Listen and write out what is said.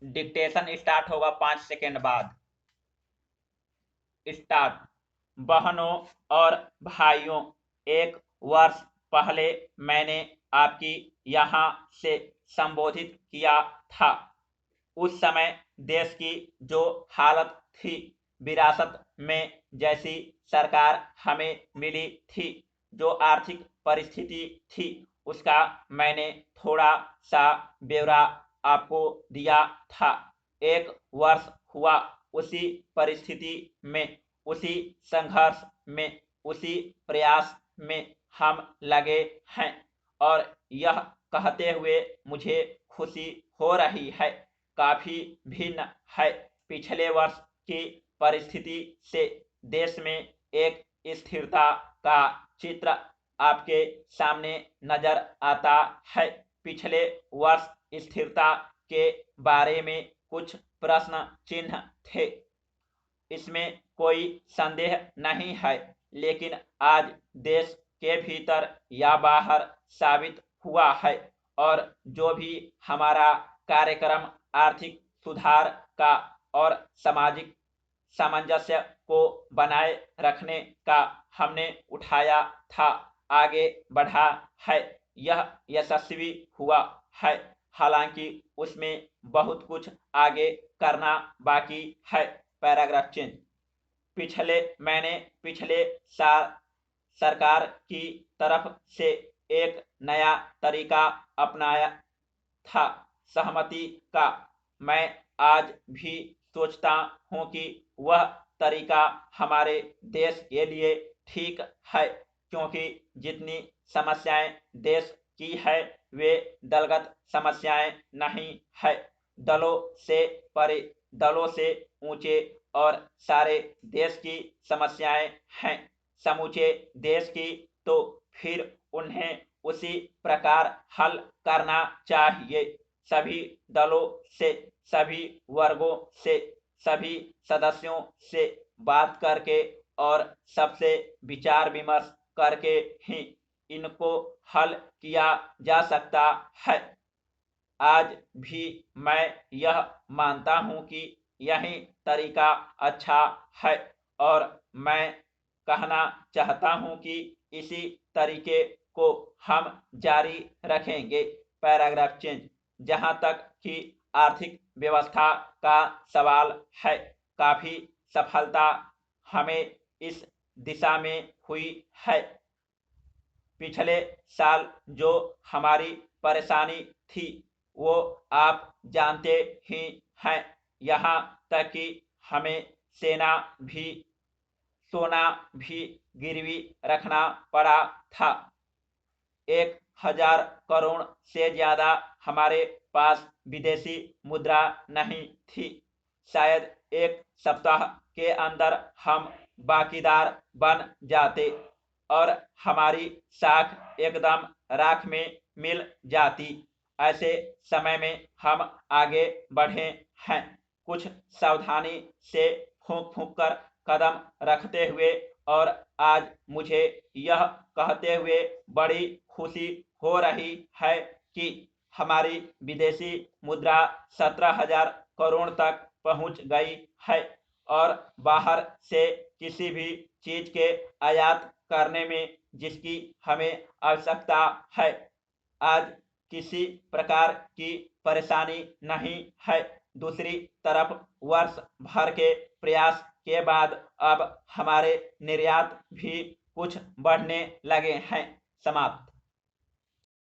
Dictation start होगा 5 second बाद। Start. बहनों और भाइयों, 1 वर्ष पहले मैंने आपकी यहाँ से संबोधित किया था। उस समय देश की जो हालत थी, विरासत में जैसी सरकार हमें मिली थी, जो आर्थिक परिस्थिति थी, उसका मैंने थोड़ा सा ब्यौरा आपको दिया था। 1 वर्ष हुआ उसी परिस्थिति में, उसी संघर्ष में, उसी प्रयास में हम लगे हैं और यह कहते हुए मुझे खुशी हो रही है, काफी भिन्न है। पिछले वर्ष की परिस्थिति से देश में एक स्थिरता का चित्र आपके सामने नजर आता है। पिछले वर्ष स्थिरता के बारे में कुछ प्रश्न चिन्ह थे, इसमें कोई संदेह नहीं है, लेकिन आज देश के भीतर या बाहर साबित हुआ है और जो भी हमारा कार्यक्रम आर्थिक सुधार का और सामाजिक सामंजस्य को बनाए रखने का हमने उठाया था, आगे बढ़ा है, यह यशस्वी हुआ है। हालांकि उसमें बहुत कुछ आगे करना बाकी है। Paragraph change. मैंने पिछले साल सरकार की तरफ से एक नया तरीका अपनाया था, सहमति का। मैं आज भी सोचता हूं कि वह तरीका हमारे देश के लिए ठीक है, क्योंकि जितनी समस्याएं देश की है वे दलगत समस्याएं नहीं है, दलों से परे, दलों से ऊंचे और सारे देश की समस्याएं हैं, समूचे देश की। तो फिर उन्हें उसी प्रकार हल करना चाहिए। सभी दलों से, सभी वर्गों से, सभी सदस्यों से बात करके और सबसे विचार विमर्श करके ही इनको हल किया जा सकता है। आज भी मैं यह मानता हूं कि यही तरीका अच्छा है और मैं कहना चाहता हूं कि इसी तरीके को हम जारी रखेंगे। Paragraph change. जहां तक कि आर्थिक व्यवस्था का सवाल है, काफी सफलता हमें इस दिशा में हुई है। पिछले साल जो हमारी परेशानी थी वो आप जानते ही हैं, यहाँ तक कि हमें सोना भी गिरवी रखना पड़ा था। 1,000 करोड़ से ज्यादा हमारे पास विदेशी मुद्रा नहीं थी। शायद 1 सप्ताह के अंदर हम बाकीदार बन जाते और हमारी साख एकदम राख में मिल जाती। ऐसे समय में हम आगे बढ़े हैं, कुछ सावधानी से फूंक फूंक कर कदम रखते हुए, और आज मुझे यह कहते हुए बड़ी खुशी हो रही है कि हमारी विदेशी मुद्रा 17,000 करोड़ तक पहुंच गई है और बाहर से किसी भी चीज के आयात करने में जिसकी हमें आवश्यकता है, आज किसी प्रकार की परेशानी नहीं है। दूसरी तरफ वर्ष भर के प्रयास के बाद अब हमारे निर्यात भी कुछ बढ़ने लगे हैं। समाप्त।